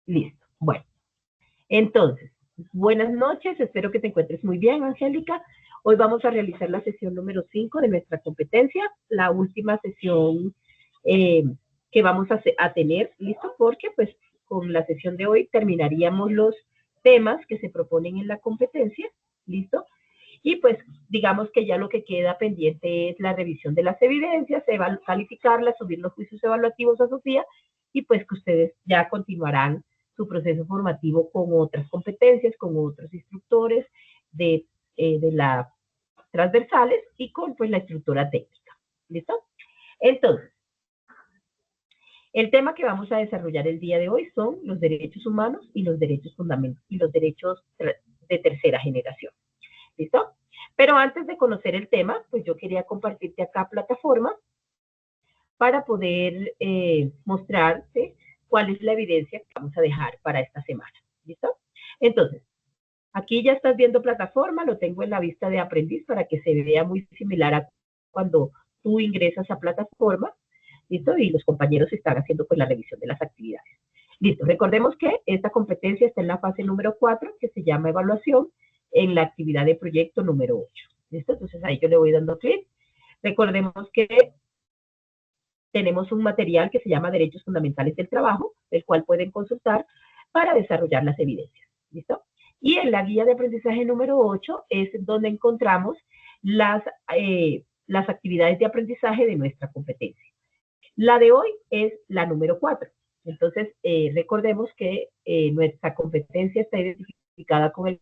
Listo. Bueno, entonces, buenas noches, espero que te encuentres muy bien, Angélica. Hoy vamos a realizar la sesión número 5 de nuestra competencia, la última sesión eh, que vamos a tener, ¿listo? Porque pues con la sesión de hoy terminaríamos los temas que se proponen en la competencia, ¿listo? Y pues digamos que ya lo que queda pendiente es la revisión de las evidencias, calificarlas, subir los juicios evaluativos a Sofía y pues que ustedes ya continuarán su proceso formativo con otras competencias, con otros instructores de la transversales y con pues la estructura técnica. ¿Listo? Entonces, el tema que vamos a desarrollar el día de hoy son los derechos humanos y los derechos fundamentales y los derechos de tercera generación. ¿Listo? Pero antes de conocer el tema, pues yo quería compartirte acá plataforma para poder mostrarte cuál es la evidencia que vamos a dejar para esta semana. ¿Listo? Entonces, aquí ya estás viendo plataforma, lo tengo en la vista de aprendiz para que se vea muy similar a cuando tú ingresas a plataforma, ¿listo? Y los compañeros están haciendo pues la revisión de las actividades. Listo, recordemos que esta competencia está en la fase número 4, que se llama evaluación, en la actividad de proyecto número 8. ¿Listo? Entonces ahí yo le voy dando clic. Recordemos que tenemos un material que se llama Derechos Fundamentales del Trabajo, el cual pueden consultar para desarrollar las evidencias. ¿Listo? Y en la guía de aprendizaje número 8 es donde encontramos las actividades de aprendizaje de nuestra competencia. La de hoy es la número 4. Entonces, recordemos que nuestra competencia está identificada con el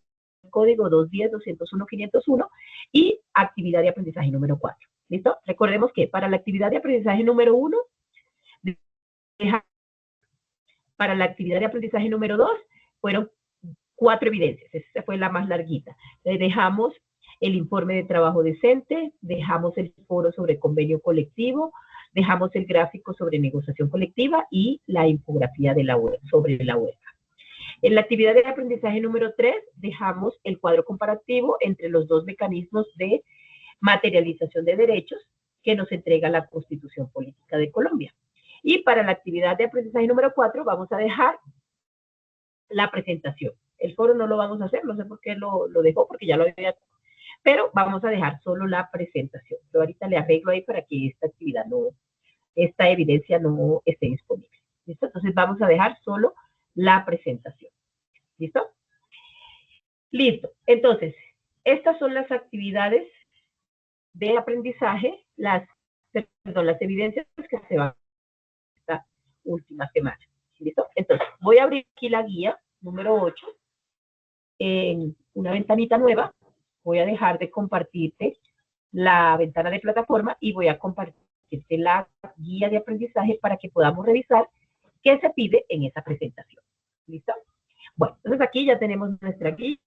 código 210-201-501 y actividad de aprendizaje número 4. ¿Listo? Recordemos que para la actividad de aprendizaje número 1, para la actividad de aprendizaje número 2, fueron 4 evidencias. Esa fue la más larguita. Dejamos el informe de trabajo decente, dejamos el foro sobre convenio colectivo, dejamos el gráfico sobre negociación colectiva y la infografía de la web, sobre la web. En la actividad de aprendizaje número 3, dejamos el cuadro comparativo entre los dos mecanismos de materialización de derechos que nos entrega la Constitución Política de Colombia. Y para la actividad de aprendizaje número 4 vamos a dejar la presentación. El foro no lo vamos a hacer, no sé por qué lo dejó, porque ya lo había, pero vamos a dejar solo la presentación. Yo ahorita le arreglo ahí para que esta actividad esta evidencia no esté disponible. ¿Listo? Entonces vamos a dejar solo la presentación. ¿Listo? Listo. Entonces, estas son las actividades de aprendizaje, las evidencias que se van esta última semana. ¿Listo? Entonces, voy a abrir aquí la guía número 8 en una ventanita nueva. Voy a dejar de compartirte la ventana de plataforma y voy a compartirte la guía de aprendizaje para que podamos revisar qué se pide en esa presentación. ¿Listo? Bueno, entonces aquí ya tenemos nuestra guía,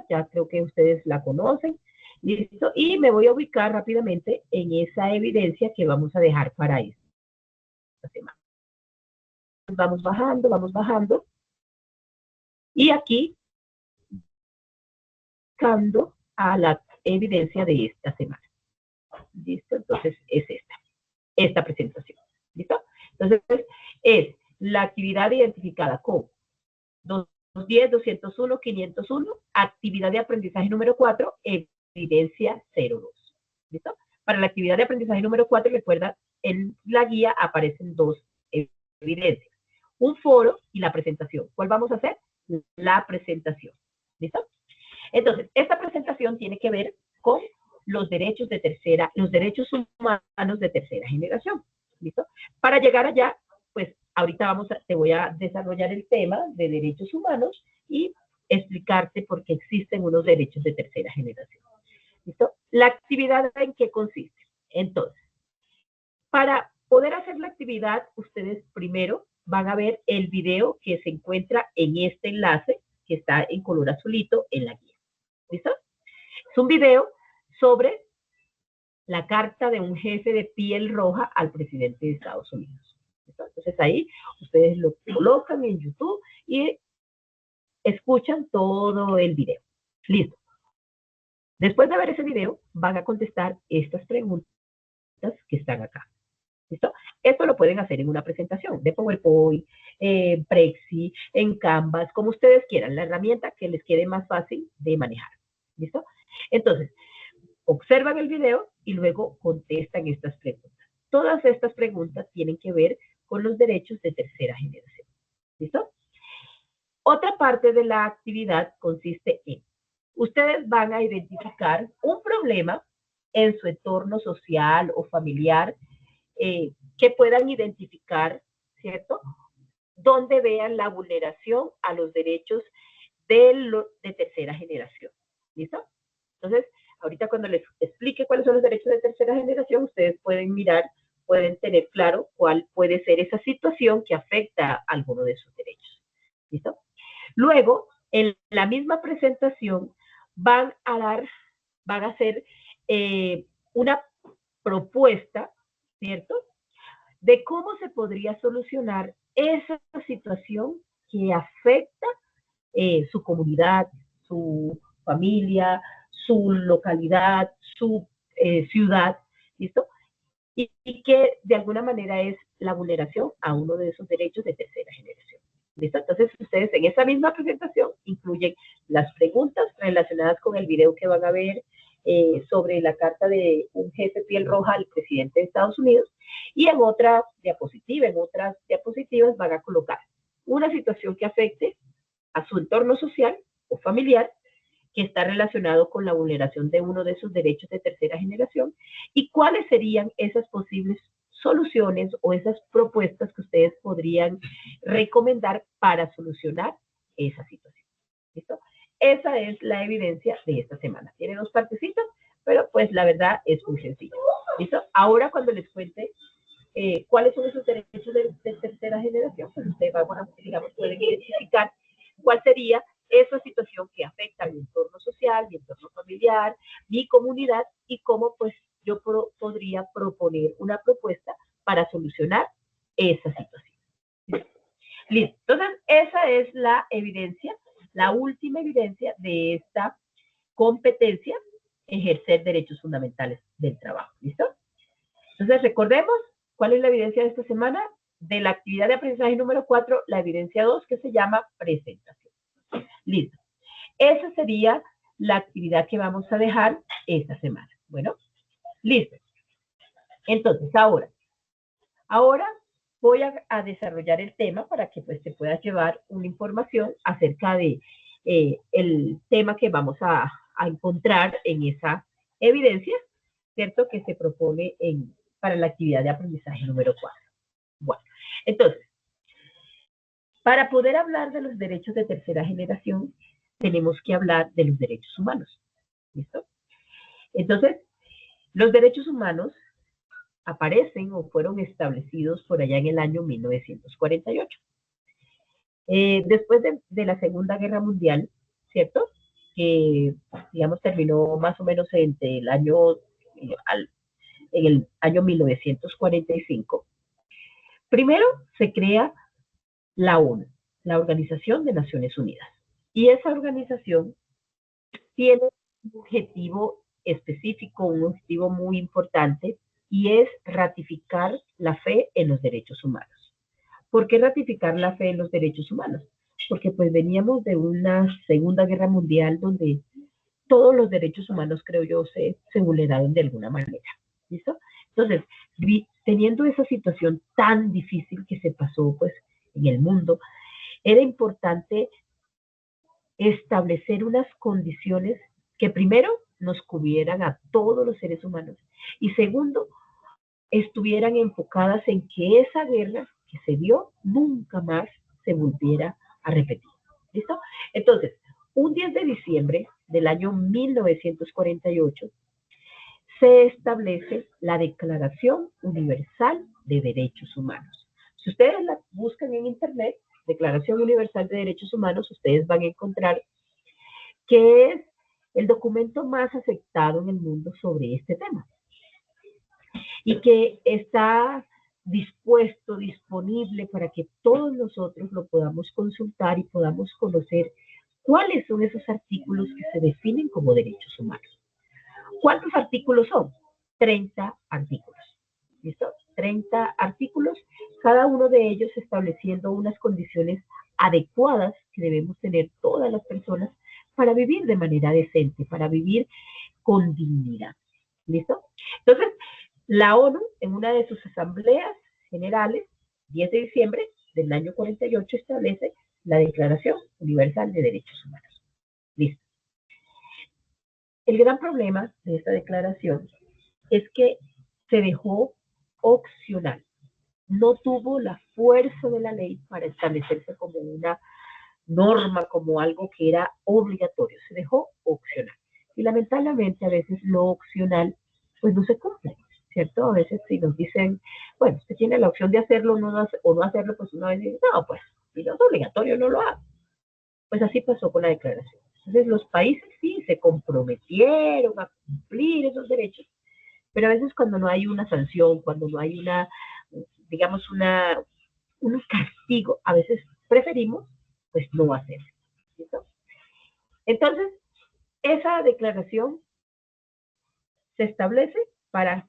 ya creo que ustedes la conocen. ¿Listo? Y me voy a ubicar rápidamente en esa evidencia que vamos a dejar para esta semana. Vamos bajando, vamos bajando. Y aquí, buscando a la evidencia de esta semana. ¿Listo? Entonces es esta presentación. ¿Listo? Entonces es la actividad identificada con 210, 201, 501, actividad de aprendizaje número 4, evidencia 02. ¿Listo? Para la actividad de aprendizaje número 4, recuerda, en la guía aparecen dos evidencias, un foro y la presentación. ¿Cuál vamos a hacer? La presentación. ¿Listo? Entonces, esta presentación tiene que ver con los derechos humanos de tercera generación. ¿Listo? Para llegar allá, pues ahorita te voy a desarrollar el tema de derechos humanos y explicarte por qué existen unos derechos de tercera generación. ¿Listo? La actividad, ¿en qué consiste? Entonces, para poder hacer la actividad, ustedes primero van a ver el video que se encuentra en este enlace que está en color azulito en la guía. ¿Listo? Es un video sobre la carta de un jefe de piel roja al presidente de Estados Unidos. ¿Listo? Entonces ahí ustedes lo colocan en YouTube y escuchan todo el video. Listo. Después de ver ese video, van a contestar estas preguntas que están acá. ¿Listo? Esto lo pueden hacer en una presentación de PowerPoint, en Prexy, en Canvas, como ustedes quieran, la herramienta que les quede más fácil de manejar. ¿Listo? Entonces, observan el video y luego contestan estas preguntas. Todas estas preguntas tienen que ver con los derechos de tercera generación. ¿Listo? Otra parte de la actividad consiste en, ustedes van a identificar un problema en su entorno social o familiar que puedan identificar, ¿cierto? Donde vean la vulneración a los derechos de tercera generación. ¿Listo? Entonces, ahorita cuando les explique cuáles son los derechos de tercera generación, ustedes pueden mirar, pueden tener claro cuál puede ser esa situación que afecta a alguno de sus derechos. ¿Listo? Luego, en la misma presentación, van a hacer una propuesta, ¿cierto?, de cómo se podría solucionar esa situación que afecta su comunidad, su familia, su localidad, su ciudad, ¿listo? Y que de alguna manera es la vulneración a uno de esos derechos de tercera generación. ¿Listo? Entonces, ustedes en esa misma presentación incluyen las preguntas relacionadas con el video que van a ver sobre la carta de un jefe piel roja al presidente de Estados Unidos, y en otra diapositiva, en otras diapositivas van a colocar una situación que afecte a su entorno social o familiar que está relacionado con la vulneración de uno de sus derechos de tercera generación y cuáles serían esas posibles soluciones o esas propuestas que ustedes podrían recomendar para solucionar esa situación. ¿Listo? Esa es la evidencia de esta semana. Tiene dos partecitas, pero pues la verdad es muy sencillo. ¿Listo? Ahora cuando les cuente cuáles son esos derechos de tercera generación, pues ustedes digamos, pueden identificar cuál sería esa situación que afecta a mi entorno social, mi entorno familiar, mi comunidad y cómo pues yo podría proponer una propuesta para solucionar esa situación. Listo. Entonces, esa es la evidencia, la última evidencia de esta competencia, ejercer derechos fundamentales del trabajo. ¿Listo? Entonces, recordemos cuál es la evidencia de esta semana. De la actividad de aprendizaje número 4, la evidencia 2, que se llama presentación. Listo. Esa sería la actividad que vamos a dejar esta semana. Bueno, listo. Entonces, ahora voy a desarrollar el tema para que pues te puedas llevar una información acerca de el tema que vamos a encontrar en esa evidencia, ¿cierto? Que se propone para la actividad de aprendizaje número 4. Bueno, entonces, para poder hablar de los derechos de tercera generación, tenemos que hablar de los derechos humanos. ¿Listo? Entonces, los derechos humanos aparecen o fueron establecidos por allá en el año 1948. Después de la Segunda Guerra Mundial, ¿cierto? Que, digamos, terminó más o menos entre el año, en el año 1945. Primero se crea la ONU, la Organización de Naciones Unidas. Y esa organización tiene un objetivo específico, un objetivo muy importante, y es ratificar la fe en los derechos humanos. ¿Por qué ratificar la fe en los derechos humanos? Porque pues veníamos de una Segunda Guerra Mundial donde todos los derechos humanos, creo yo, se vulneraron de alguna manera. ¿Listo? Entonces, teniendo esa situación tan difícil que se pasó pues en el mundo, era importante establecer unas condiciones que primero nos cubrieran a todos los seres humanos y segundo, estuvieran enfocadas en que esa guerra que se dio nunca más se volviera a repetir. ¿Listo? Entonces, un 10 de diciembre del año 1948 se establece la Declaración Universal de Derechos Humanos. Si ustedes la buscan en internet, Declaración Universal de Derechos Humanos, ustedes van a encontrar que es el documento más aceptado en el mundo sobre este tema y que está dispuesto, disponible para que todos nosotros lo podamos consultar y podamos conocer cuáles son esos artículos que se definen como derechos humanos. ¿Cuántos artículos son? 30 artículos. ¿Listo? 30 artículos, cada uno de ellos estableciendo unas condiciones adecuadas que debemos tener todas las personas para vivir de manera decente, para vivir con dignidad. ¿Listo? Entonces, la ONU, en una de sus asambleas generales, 10 de diciembre del año 48, establece la Declaración Universal de Derechos Humanos. Listo. El gran problema de esta declaración es que se dejó opcional. No tuvo la fuerza de la ley para establecerse como una norma, como algo que era obligatorio. Se dejó opcional. Y lamentablemente a veces lo opcional pues no se cumple, ¿cierto? A veces si nos dicen, bueno, usted tiene la opción de hacerlo o no hacerlo, pues uno dice, no, pues si no es obligatorio, no lo hago. Pues así pasó con la declaración. Entonces los países sí se comprometieron a cumplir esos derechos, pero a veces cuando no hay una sanción, cuando no hay una, digamos, un castigo, a veces preferimos pues no hacerlo. ¿Listo? Entonces, esa declaración se establece para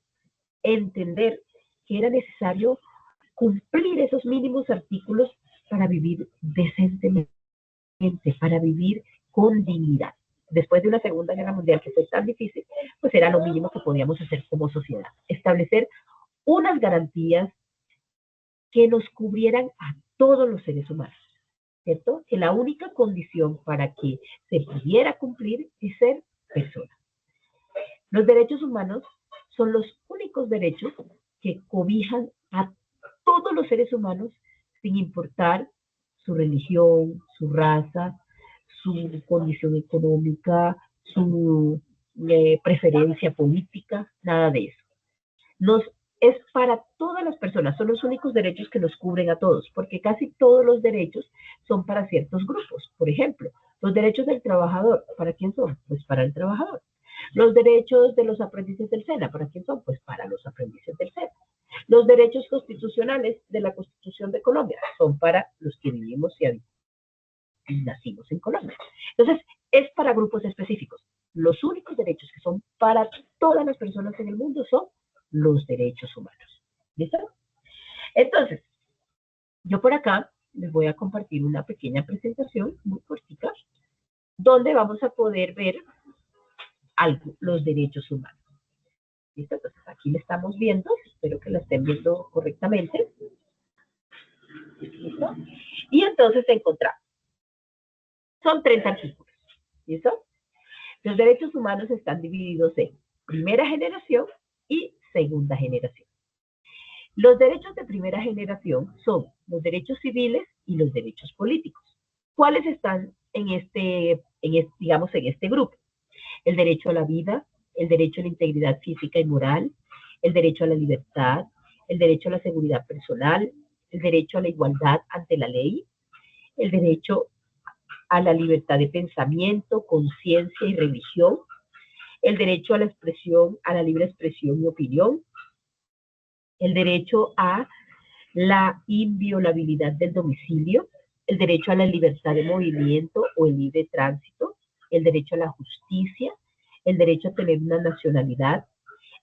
entender que era necesario cumplir esos mínimos artículos para vivir decentemente, para vivir con dignidad. Después de una Segunda Guerra Mundial que fue tan difícil, pues era lo mínimo que podíamos hacer como sociedad. Establecer unas garantías que nos cubrieran a todos los seres humanos, ¿cierto? Que la única condición para que se pudiera cumplir es ser persona. Los derechos humanos son los únicos derechos que cobijan a todos los seres humanos sin importar su religión, su raza, su condición económica, su preferencia política, nada de eso. Es para todas las personas, son los únicos derechos que nos cubren a todos, porque casi todos los derechos son para ciertos grupos. Por ejemplo, los derechos del trabajador, ¿para quién son? Pues para el trabajador. Los derechos de los aprendices del SENA, ¿para quién son? Pues para los aprendices del SENA. Los derechos constitucionales de la Constitución de Colombia son para los que vivimos y nacimos en Colombia. Entonces, es para grupos específicos. Los únicos derechos que son para todas las personas en el mundo son los derechos humanos. ¿Listo? Entonces, yo por acá les voy a compartir una pequeña presentación muy cortita, donde vamos a poder ver los derechos humanos. ¿Listo? Entonces, aquí la estamos viendo, espero que la estén viendo correctamente. ¿Listo? Y entonces encontramos. Son 30 artículos. ¿Listo? Los derechos humanos están divididos en primera generación y segunda generación. Los derechos de primera generación son los derechos civiles y los derechos políticos. ¿Cuáles están en este grupo? El derecho a la vida, el derecho a la integridad física y moral, el derecho a la libertad, el derecho a la seguridad personal, el derecho a la igualdad ante la ley, el derecho a la libertad de pensamiento, conciencia y religión, el derecho a la expresión, a la libre expresión y opinión, el derecho a la inviolabilidad del domicilio, el derecho a la libertad de movimiento o el libre tránsito, el derecho a la justicia, el derecho a tener una nacionalidad,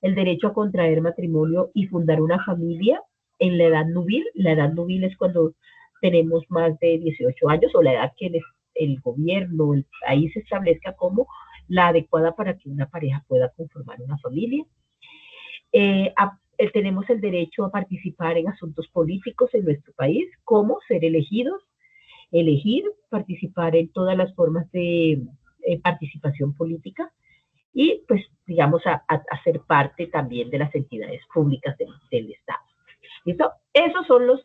el derecho a contraer matrimonio y fundar una familia en la edad nubil. La edad nubil es cuando tenemos más de 18 años o la edad que el gobierno, el país establezca como la adecuada para que una pareja pueda conformar una familia. Tenemos el derecho a participar en asuntos políticos en nuestro país, como ser elegidos, elegir, participar en todas las formas de participación política y, pues, digamos, a ser parte también de las entidades públicas del Estado. ¿Listo? Esos son los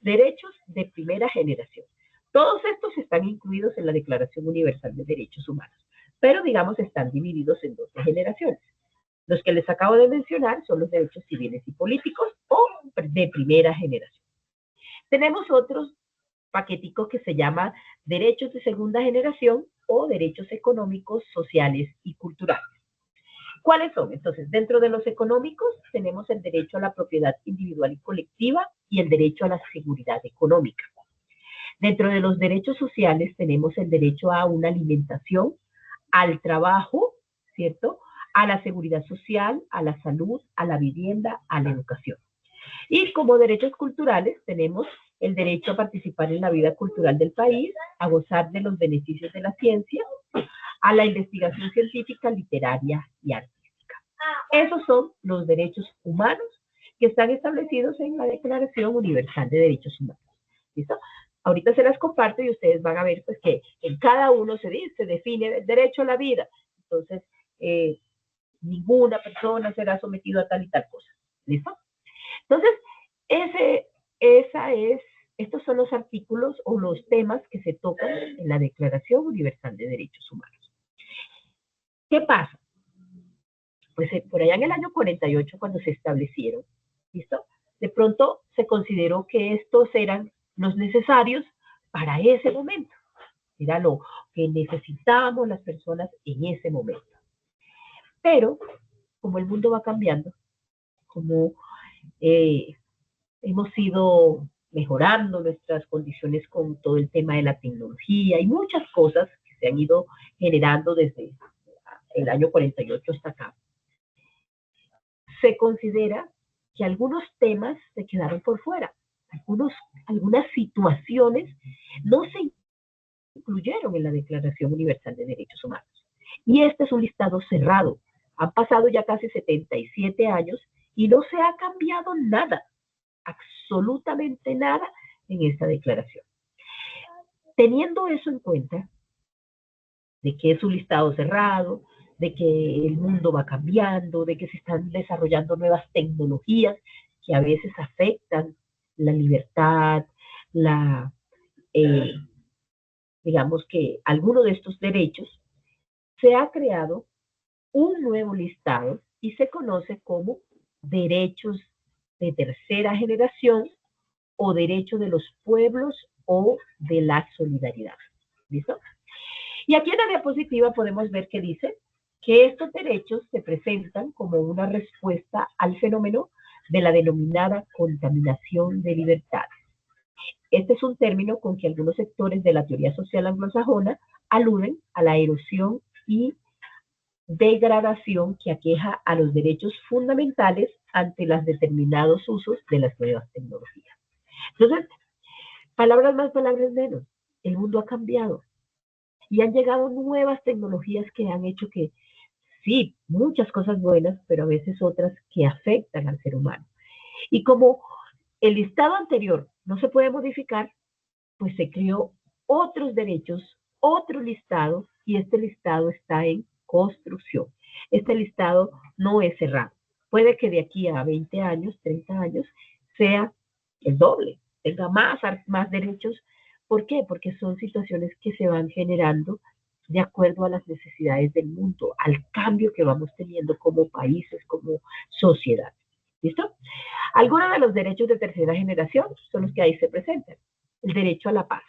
derechos de primera generación. Todos estos están incluidos en la Declaración Universal de Derechos Humanos, pero, digamos, están divididos en 12 generaciones. Los que les acabo de mencionar son los derechos civiles y políticos o de primera generación. Tenemos otros paqueticos que se llaman derechos de segunda generación o derechos económicos, sociales y culturales. ¿Cuáles son? Entonces, dentro de los económicos tenemos el derecho a la propiedad individual y colectiva y el derecho a la seguridad económica. Dentro de los derechos sociales tenemos el derecho a una alimentación, al trabajo, ¿cierto?, a la seguridad social, a la salud, a la vivienda, a la educación. Y como derechos culturales tenemos el derecho a participar en la vida cultural del país, a gozar de los beneficios de la ciencia, a la investigación científica, literaria y artística. Esos son los derechos humanos que están establecidos en la Declaración Universal de Derechos Humanos. ¿Listo? Ahorita se las comparto y ustedes van a ver pues, que en cada uno se define el derecho a la vida. Entonces, ninguna persona será sometida a tal y tal cosa. ¿Listo? Entonces, estos son los artículos o los temas que se tocan en la Declaración Universal de Derechos Humanos. ¿Qué pasa? Pues por allá en el año 48, cuando se establecieron, ¿listo? De pronto se consideró que estos eran los necesarios para ese momento. Era lo que necesitábamos las personas en ese momento. Pero, como el mundo va cambiando, como hemos ido mejorando nuestras condiciones con todo el tema de la tecnología y muchas cosas que se han ido generando desde el año 48 hasta acá, se considera que algunos temas se quedaron por fuera. Algunas situaciones no se incluyeron en la Declaración Universal de Derechos Humanos. Y este es un listado cerrado. Han pasado ya casi 77 años y no se ha cambiado nada, absolutamente nada en esta declaración. Teniendo eso en cuenta, de que es un listado cerrado, de que el mundo va cambiando, de que se están desarrollando nuevas tecnologías que a veces afectan la libertad, digamos que alguno de estos derechos, se ha creado un nuevo listado y se conoce como derechos de tercera generación o derechos de los pueblos o de la solidaridad. ¿Listo? Y aquí en la diapositiva podemos ver que dice que estos derechos se presentan como una respuesta al fenómeno de la denominada contaminación de libertades. Este es un término con que algunos sectores de la teoría social anglosajona aluden a la erosión y degradación que aqueja a los derechos fundamentales ante los determinados usos de las nuevas tecnologías. Entonces, palabras más, palabras menos. El mundo ha cambiado y han llegado nuevas tecnologías que han hecho que, sí, muchas cosas buenas, pero a veces otras que afectan al ser humano. Y como el listado anterior no se puede modificar, pues se creó otros derechos, otro listado, y este listado está en construcción. Este listado no es cerrado. Puede que de aquí a 20 años, 30 años, sea el doble, tenga más derechos. ¿Por qué? Porque son situaciones que se van generando de acuerdo a las necesidades del mundo, al cambio que vamos teniendo como países, como sociedad. ¿Listo? Algunos de los derechos de tercera generación son los que ahí se presentan. El derecho a la paz.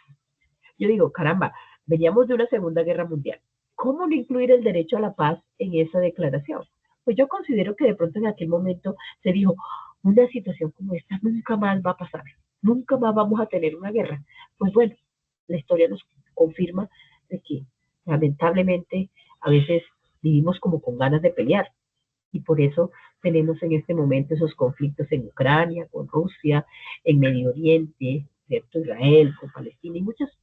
Yo digo, caramba, veníamos de una Segunda Guerra Mundial. ¿Cómo no incluir el derecho a la paz en esa declaración? Pues yo considero que de pronto en aquel momento se dijo, una situación como esta nunca más va a pasar, nunca más vamos a tener una guerra. Pues bueno, la historia nos confirma de que lamentablemente a veces vivimos como con ganas de pelear y por eso tenemos en este momento esos conflictos en Ucrania, con Rusia, en Medio Oriente, ¿cierto? Israel, con Palestina, y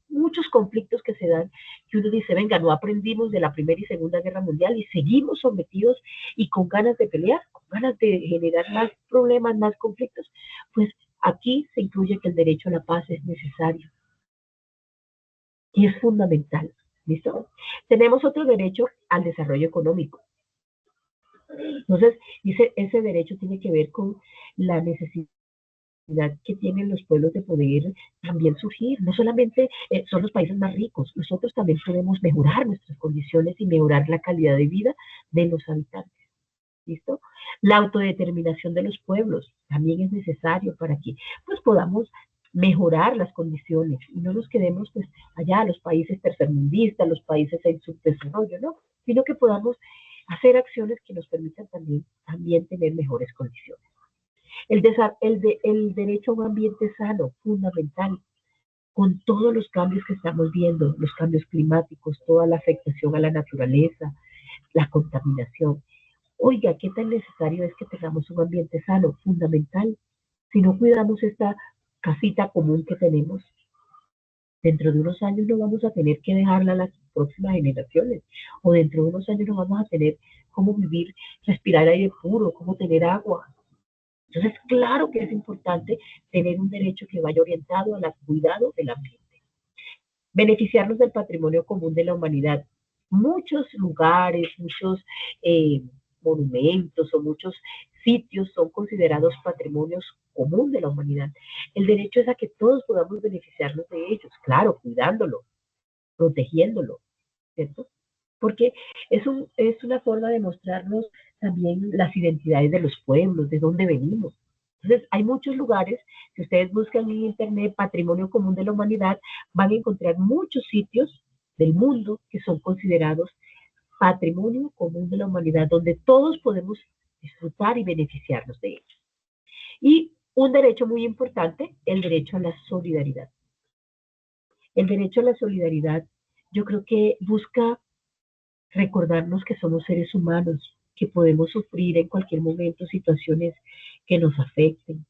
muchos conflictos que se dan, que uno dice, venga, no aprendimos de la Primera y Segunda Guerra Mundial y seguimos sometidos y con ganas de pelear, con ganas de generar más problemas, más conflictos. Pues aquí se incluye que el derecho a la paz es necesario y es fundamental. ¿Listo? Tenemos otro derecho al desarrollo económico. Entonces, ese derecho tiene que ver con la necesidad que tienen los pueblos de poder también surgir. No solamente son los países más ricos, nosotros también podemos mejorar nuestras condiciones y mejorar la calidad de vida de los habitantes. ¿Listo? La autodeterminación de los pueblos también es necesario para que pues, podamos mejorar las condiciones y no nos quedemos pues allá los países tercermundistas, los países en subdesarrollo, ¿no? Sino que podamos hacer acciones que nos permitan también tener mejores condiciones. El derecho a un ambiente sano, fundamental, con todos los cambios que estamos viendo, los cambios climáticos, toda la afectación a la naturaleza, la contaminación. Oiga, ¿qué tan necesario es que tengamos un ambiente sano? Fundamental. Si no cuidamos esta casita común que tenemos, dentro de unos años no vamos a tener que dejarla a las próximas generaciones, o dentro de unos años no vamos a tener cómo vivir, respirar aire puro, cómo tener agua. Entonces, claro que es importante tener un derecho que vaya orientado al cuidado del ambiente. Beneficiarnos del patrimonio común de la humanidad. Muchos lugares, muchos eh, monumentos o muchos sitios son considerados patrimonios común de la humanidad. El derecho es a que todos podamos beneficiarnos de ellos, claro, cuidándolo, protegiéndolo, ¿cierto? Porque es una forma de mostrarnos también las identidades de los pueblos, de dónde venimos. Entonces, hay muchos lugares, si ustedes buscan en Internet Patrimonio Común de la Humanidad, van a encontrar muchos sitios del mundo que son considerados Patrimonio Común de la Humanidad, donde todos podemos disfrutar y beneficiarnos de ellos. Y un derecho muy importante, el derecho a la solidaridad. El derecho a la solidaridad, yo creo que busca recordarnos que somos seres humanos, que podemos sufrir en cualquier momento situaciones que nos afecten,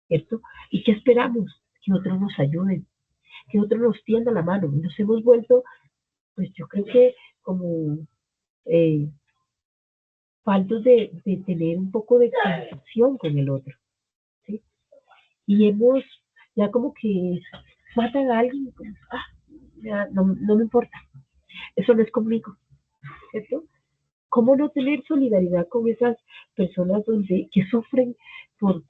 ¿cierto? Y que esperamos que otros nos ayuden, que otros nos tiendan la mano. Nos hemos vuelto, pues yo creo que como eh, faltos de tener un poco de compasión con el otro, ¿sí? Y hemos, ya como que matan a alguien, pues, ya no me importa, eso no es conmigo, ¿cierto? ¿Cómo no tener solidaridad con esas personas que sufren por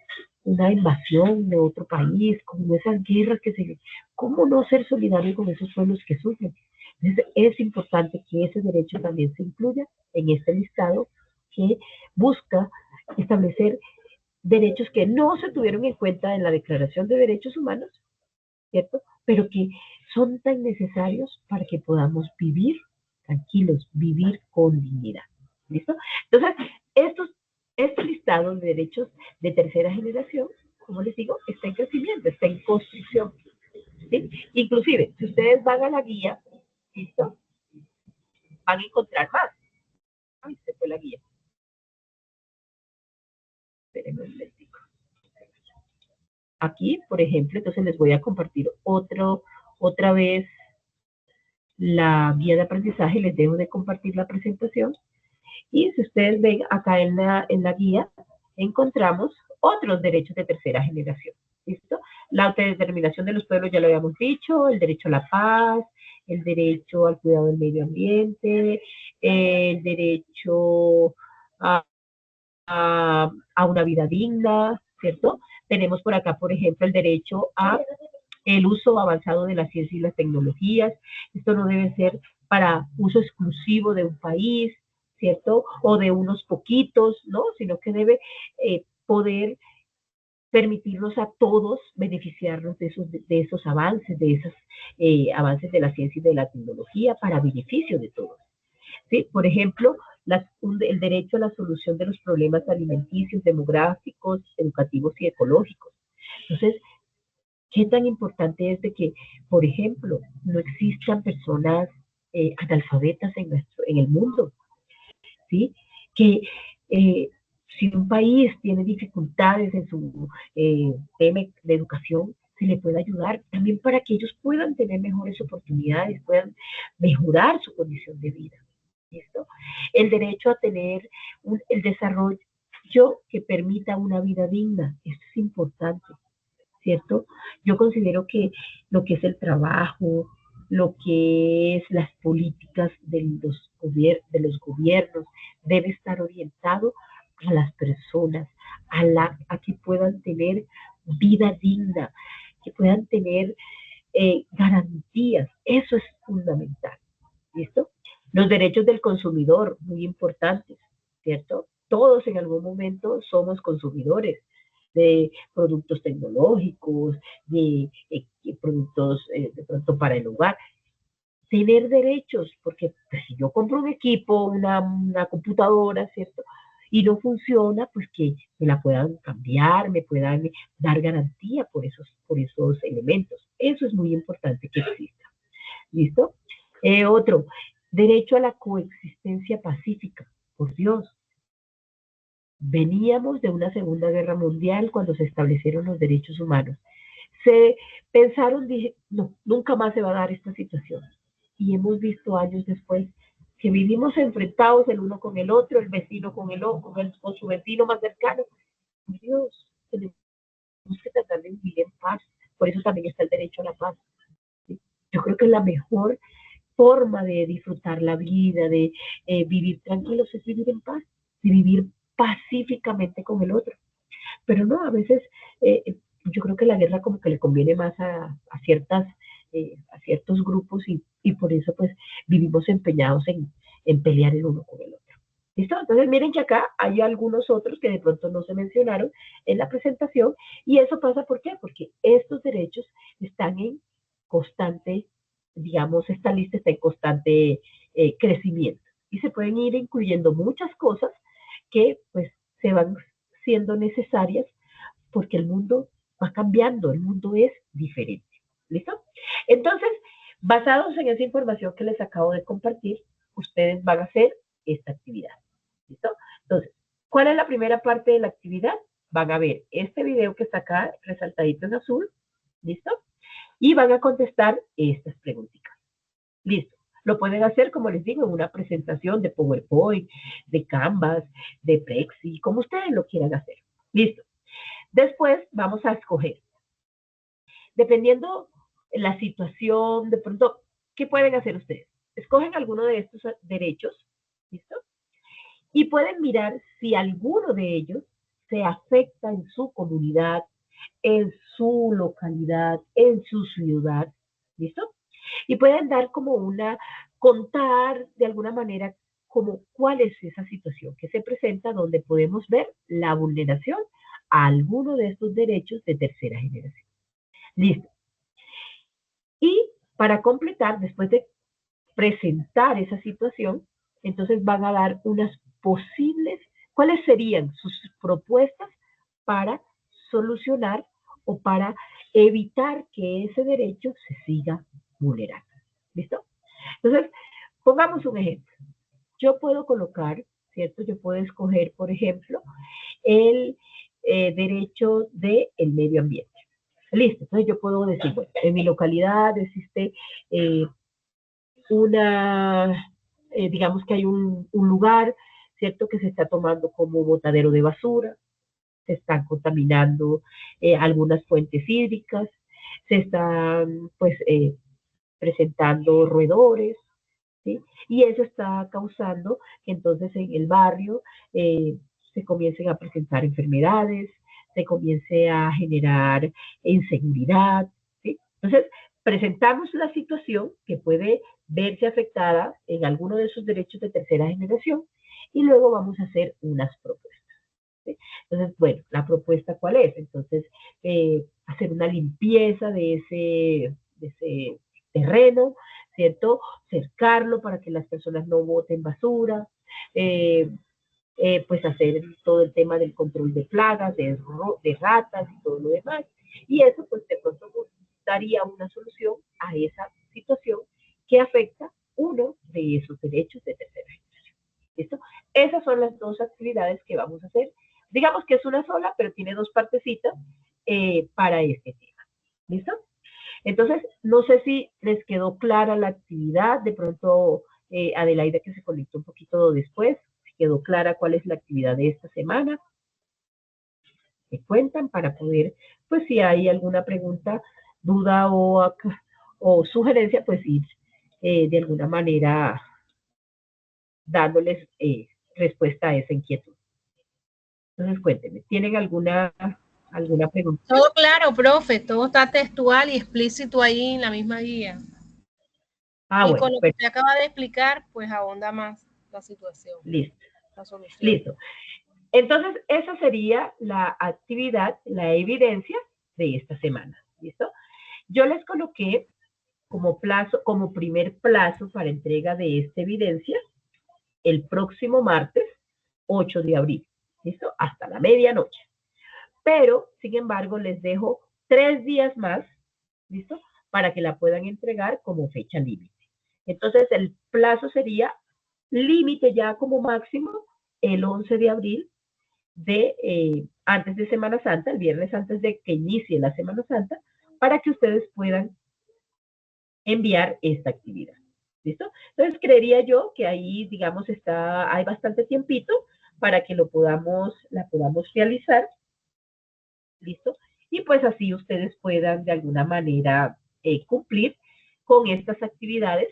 una invasión de otro país, con esas guerras que se... ¿Cómo no ser solidario con esos pueblos que sufren? Entonces, es importante que ese derecho también se incluya en este listado que busca establecer derechos que no se tuvieron en cuenta en la Declaración de Derechos Humanos, ¿cierto? Pero que son tan necesarios para que podamos vivir tranquilos, vivir con dignidad. ¿Listo? Entonces, este listado de derechos de tercera generación, como les digo, está en crecimiento, está en construcción. ¿Sí? Inclusive, si ustedes van a la guía, ¿listo? Van a encontrar más. Ay, se fue la guía. Espérenme un momentico. Aquí, por ejemplo, entonces les voy a compartir otra vez la guía de aprendizaje, les dejo de compartir la presentación. Y si ustedes ven acá en la guía, encontramos otros derechos de tercera generación. ¿Listo? La autodeterminación de los pueblos ya lo habíamos dicho, el derecho a la paz, el derecho al cuidado del medio ambiente, el derecho a, a una vida digna, ¿cierto? Tenemos por acá, por ejemplo, el derecho a el uso avanzado de la ciencia y las tecnologías. Esto no debe ser para uso exclusivo de un país, ¿cierto? O de unos poquitos, ¿no? Sino que debe poder permitirnos a todos beneficiarnos de esos avances, de esos avances de la ciencia y de la tecnología para beneficio de todos. ¿Sí? Por ejemplo, el derecho a la solución de los problemas alimenticios, demográficos, educativos y ecológicos. Entonces, ¿qué tan importante es de que, por ejemplo, no existan personas analfabetas en el mundo? ¿Sí? Que si un país tiene dificultades en su tema de educación, se le puede ayudar también para que ellos puedan tener mejores oportunidades, puedan mejorar su condición de vida. ¿Listo? El derecho a tener el desarrollo que permita una vida digna, esto es importante. ¿Cierto? Yo considero que lo que es el trabajo, lo que es las políticas de los gobiernos, debe estar orientado a las personas, a que puedan tener vida digna, que puedan tener garantías. Eso es fundamental. ¿Listo? Los derechos del consumidor, muy importantes, ¿cierto? Todos en algún momento somos consumidores de productos tecnológicos, de productos de pronto para el hogar. Tener derechos, porque pues, si yo compro un equipo, una computadora, ¿cierto? Y no funciona, pues que me la puedan cambiar, me puedan dar garantía por esos elementos. Eso es muy importante que exista. ¿Listo? Otro, derecho a la coexistencia pacífica. Por Dios, Veníamos de una Segunda Guerra Mundial cuando se establecieron los derechos humanos. Se pensaron, dije, no, nunca más se va a dar esta situación. Y hemos visto años después que vivimos enfrentados el uno con el otro, el vecino con el otro, con su vecino más cercano. Dios, tenemos que tratar de vivir en paz. Por eso también está el derecho a la paz. ¿Sí? Yo creo que la mejor forma de disfrutar la vida, de vivir tranquilos, es vivir en paz, de vivir pacíficamente con el otro. Pero no, a veces yo creo que la guerra como que le conviene más a ciertos grupos y por eso pues vivimos empeñados en pelear el uno con el otro. ¿Listo? Entonces miren que acá hay algunos otros que de pronto no se mencionaron en la presentación y eso pasa ¿por qué? Porque estos derechos están en constante, digamos, esta lista está en constante crecimiento y se pueden ir incluyendo muchas cosas que pues se van siendo necesarias porque el mundo va cambiando, el mundo es diferente. ¿Listo? Entonces, basados en esa información que les acabo de compartir, ustedes van a hacer esta actividad. ¿Listo? Entonces, ¿cuál es la primera parte de la actividad? Van a ver este video que está acá resaltadito en azul. ¿Listo? Y van a contestar estas preguntitas. Listo. Lo pueden hacer, como les digo, en una presentación de PowerPoint, de Canvas, de Prexy, como ustedes lo quieran hacer. Listo. Después vamos a escoger. Dependiendo la situación, de pronto, ¿qué pueden hacer ustedes? Escogen alguno de estos derechos, ¿listo? Y pueden mirar si alguno de ellos se afecta en su comunidad, en su localidad, en su ciudad, ¿listo? Y pueden dar como contar de alguna manera como cuál es esa situación que se presenta donde podemos ver la vulneración a alguno de estos derechos de tercera generación. Listo. Y para completar, después de presentar esa situación, entonces van a dar unas posibles, ¿cuáles serían sus propuestas para solucionar o para evitar que ese derecho se siga vulnerando? ¿Listo? Entonces, pongamos un ejemplo. Yo puedo colocar, ¿cierto? Yo puedo escoger, por ejemplo, el derecho del medio ambiente. Listo, entonces yo puedo decir, bueno, en mi localidad existe eh, digamos que hay un lugar, ¿cierto? Que se está tomando como botadero de basura, se están contaminando algunas fuentes hídricas, se están, pues, presentando roedores, ¿sí? Y eso está causando que entonces en el barrio se comiencen a presentar enfermedades, se comience a generar inseguridad, ¿sí? Entonces, presentamos la situación que puede verse afectada en alguno de sus derechos de tercera generación y luego vamos a hacer unas propuestas. ¿Sí? Entonces, bueno, ¿la propuesta cuál es? Entonces, hacer una limpieza de ese terreno, ¿cierto? Cercarlo para que las personas no boten basura, eh, pues hacer todo el tema del control de plagas, de ratas y todo lo demás. Y eso pues de pronto daría una solución a esa situación que afecta uno de esos derechos de tercera generación. ¿Listo? Esas son las dos actividades que vamos a hacer. Digamos que es una sola, pero tiene dos partecitas para este tema. ¿Listo? Entonces, no sé si les quedó clara la actividad, de pronto Adelaida que se conectó un poquito después, quedó clara cuál es la actividad de esta semana. Me cuentan para poder, pues si hay alguna pregunta, duda o sugerencia, pues ir de alguna manera dándoles respuesta a esa inquietud. Entonces, cuéntenme, ¿tienen alguna pregunta? Todo claro, profe, todo está textual y explícito ahí en la misma guía. Ah, Y bueno, con lo que usted acaba de explicar, pues ahonda más la situación, listo, la solución. listo. Entonces, esa sería la actividad, la evidencia de esta semana. ¿Listo? Yo les coloqué como plazo, como primer plazo para entrega de esta evidencia, el próximo martes 8 de abril. ¿Listo? Hasta la medianoche. Pero, sin embargo, les dejo 3 días más, ¿listo? Para que la puedan entregar como fecha límite. Entonces, el plazo sería límite ya como máximo el 11 de abril antes de Semana Santa, el viernes antes de que inicie la Semana Santa, para que ustedes puedan enviar esta actividad. ¿Listo? Entonces, creería yo que ahí, digamos, hay bastante tiempito para que la podamos realizar. ¿Listo? Y pues así ustedes puedan de alguna manera cumplir con estas actividades,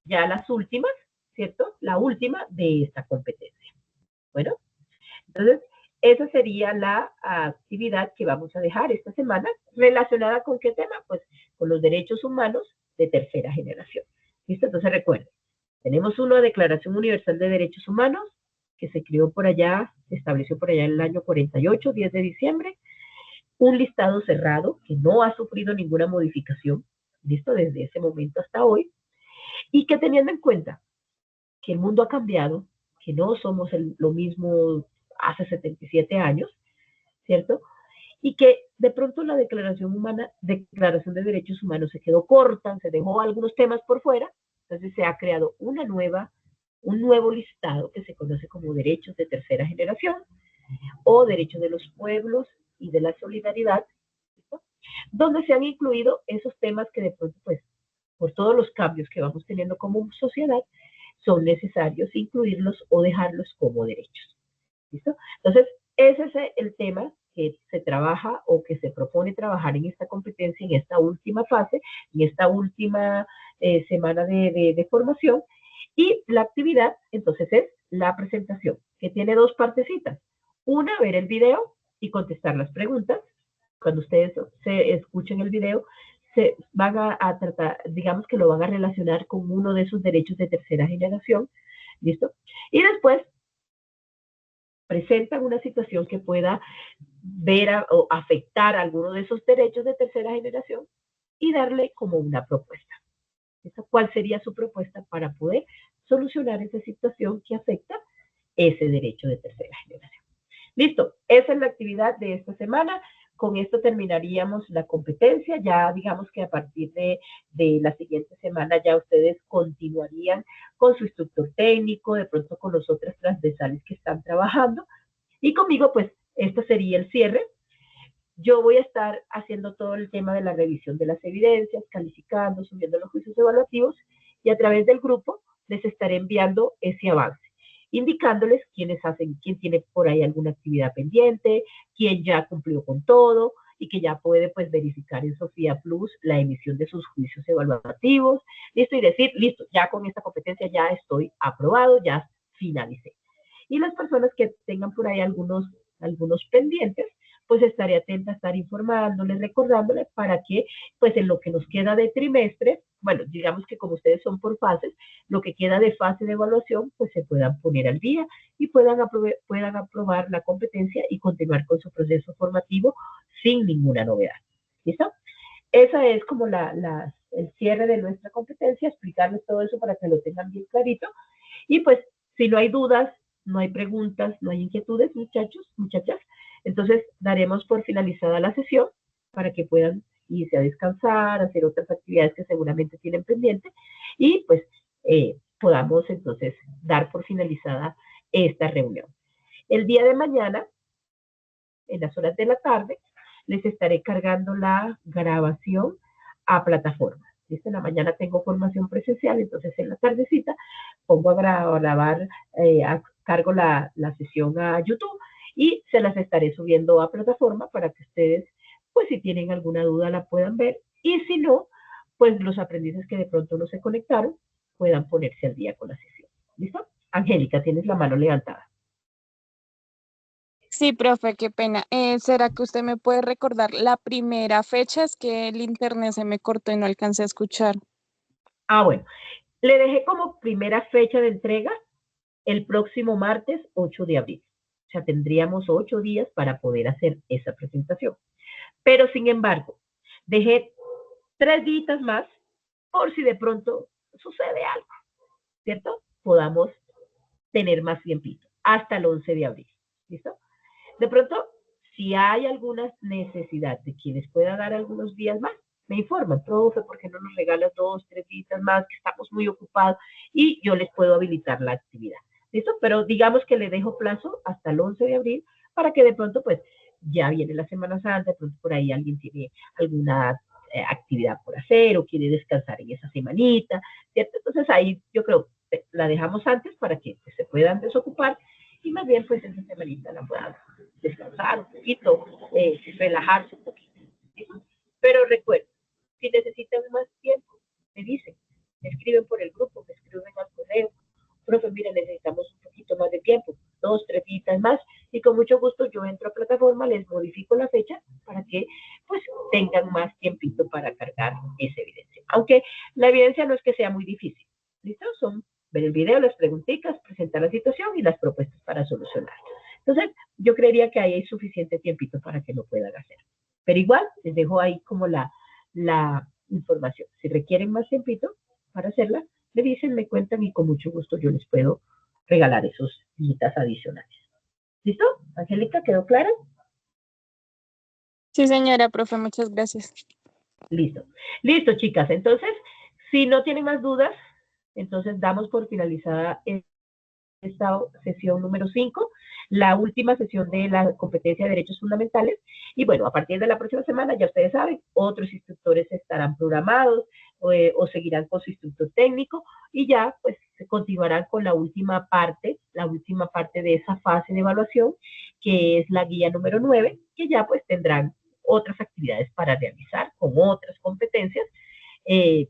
ya las últimas, ¿cierto? La última de esta competencia. Bueno, entonces, esa sería la actividad que vamos a dejar esta semana, relacionada con qué tema? Pues con los derechos humanos de tercera generación. ¿Listo? Entonces recuerden, tenemos una Declaración Universal de Derechos Humanos que se creó por allá, se estableció por allá en el año 48, 10 de diciembre, un listado cerrado que no ha sufrido ninguna modificación, ¿listo? Desde ese momento hasta hoy, y que teniendo en cuenta que el mundo ha cambiado, que no somos lo mismo hace 77 años, ¿cierto? Y que de pronto la Declaración de Derechos Humanos se quedó corta, se dejó algunos temas por fuera, entonces se ha creado un nuevo listado que se conoce como derechos de tercera generación o derechos de los pueblos y de la solidaridad, ¿cierto? Donde se han incluido esos temas que de pronto, pues, por todos los cambios que vamos teniendo como sociedad, son necesarios incluirlos o dejarlos como derechos. ¿Listo? Entonces, ese es el tema que se trabaja o que se propone trabajar en esta competencia, en esta última fase, en esta última semana de formación. Y la actividad, entonces, es la presentación, que tiene dos partecitas. Una, ver el video y contestar las preguntas. Cuando ustedes se escuchen el video, se van a tratar, digamos que lo van a relacionar con uno de esos derechos de tercera generación. ¿Listo? Y después presentan una situación que pueda ver o afectar a alguno de esos derechos de tercera generación y darle como una propuesta. ¿Cuál sería su propuesta para poder solucionar esa situación que afecta ese derecho de tercera generación? Listo, esa es la actividad de esta semana. Con esto terminaríamos la competencia. Ya digamos que a partir de la siguiente semana ya ustedes continuarían con su instructor técnico, de pronto con los otros transversales que están trabajando. Y conmigo, pues, esto sería el cierre. Yo voy a estar haciendo todo el tema de la revisión de las evidencias, calificando, subiendo los juicios evaluativos y a través del grupo les estaré enviando ese avance, indicándoles quién tiene por ahí alguna actividad pendiente, quién ya cumplió con todo y que ya puede pues verificar en Sofía Plus la emisión de sus juicios evaluativos, listo, y decir, listo, ya con esta competencia ya estoy aprobado, ya finalicé. Y las personas que tengan por ahí algunos pendientes, pues estaré atenta a estar informándoles, recordándoles para que, pues en lo que nos queda de trimestre, bueno, digamos que como ustedes son por fases, lo que queda de fase de evaluación, pues se puedan poner al día y puedan aprobar la competencia y continuar con su proceso formativo sin ninguna novedad. ¿Listo? Esa es como el cierre de nuestra competencia, explicarles todo eso para que lo tengan bien clarito. Y pues, si no hay dudas, no hay preguntas, no hay inquietudes, muchachos, muchachas, entonces daremos por finalizada la sesión para que puedan irse a descansar, hacer otras actividades que seguramente tienen pendiente y pues podamos entonces dar por finalizada esta reunión. El día de mañana, en las horas de la tarde, les estaré cargando la grabación a plataforma. ¿Listo? En la mañana tengo formación presencial, entonces en la tardecita pongo a grabar, cargo la sesión a YouTube y se las estaré subiendo a plataforma para que ustedes, pues si tienen alguna duda la puedan ver y si no, pues los aprendices que de pronto no se conectaron puedan ponerse al día con la sesión. ¿Listo? Angélica, tienes la mano levantada. Sí, profe, qué pena. ¿Será que usted me puede recordar la primera fecha? Es que el internet se me cortó y no alcancé a escuchar. Bueno, le dejé como primera fecha de entrega el próximo martes 8 de abril. O sea, tendríamos 8 días para poder hacer esa presentación. Pero, sin embargo, dejé 3 días más por si de pronto sucede algo, ¿cierto? Podamos tener más tiempito, hasta el 11 de abril. ¿Listo? De pronto, si hay alguna necesidad de quienes pueda dar algunos días más, me informan, profe, ¿por qué no nos regalas 2, 3 días más, que estamos muy ocupados? Y yo les puedo habilitar la actividad. ¿Listo? Pero digamos que le dejo plazo hasta el 11 de abril para que de pronto, pues, ya viene la Semana Santa, de pronto por ahí alguien tiene alguna actividad por hacer o quiere descansar en esa semanita, ¿cierto? Entonces ahí yo creo que la dejamos antes para que se puedan desocupar y más bien pues esa semanita la puedan descansar un poquito, relajarse un poquito. ¿Sí? Pero recuerden, si necesitan más tiempo, me dicen, me escriben por el grupo, me escriben al correo, profe, mira, necesitamos un poquito más de tiempo, 2, 3 días más, y con mucho gusto yo entro a plataforma, les modifico la fecha para que pues tengan más tiempito para cargar esa evidencia. Aunque la evidencia no es que sea muy difícil, ¿listo? Son ver el video, las preguntitas, presentar la situación y las propuestas para solucionar. Entonces, yo creería que ahí hay suficiente tiempito para que lo puedan hacer. Pero igual, les dejo ahí como la información. Si requieren más tiempito para hacerla, me dicen, me cuentan y con mucho gusto yo les puedo regalar esos días adicionales. ¿Listo? Angélica, ¿quedó clara? Sí, señora, profe, muchas gracias. Listo. Listo, chicas. Entonces, si no tienen más dudas, entonces damos por finalizada esta sesión número 5, la última sesión de la competencia de derechos fundamentales. Y bueno, a partir de la próxima semana, ya ustedes saben, otros instructores estarán programados o seguirán con su instructor técnico y ya pues se continuarán con la última parte de esa fase de evaluación, que es la guía número 9, que ya pues tendrán otras actividades para realizar con otras competencias y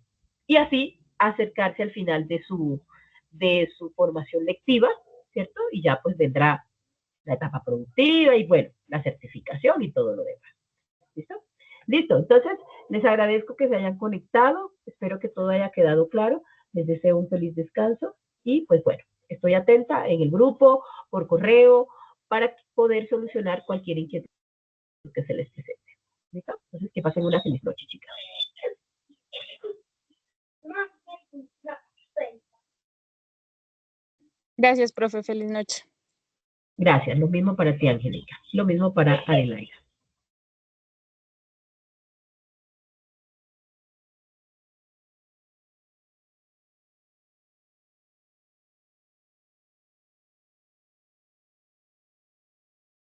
así acercarse al final de su formación lectiva, ¿cierto? Y ya pues vendrá la etapa productiva y bueno, la certificación y todo lo demás. ¿Listo? Listo, entonces les agradezco que se hayan conectado, espero que todo haya quedado claro, les deseo un feliz descanso y pues bueno, estoy atenta en el grupo, por correo, para poder solucionar cualquier inquietud que se les presente. ¿Listo? Entonces que pasen una feliz noche, chicas. Gracias, profe. Feliz noche. Gracias, lo mismo para ti, Angélica, lo mismo para Adelaida.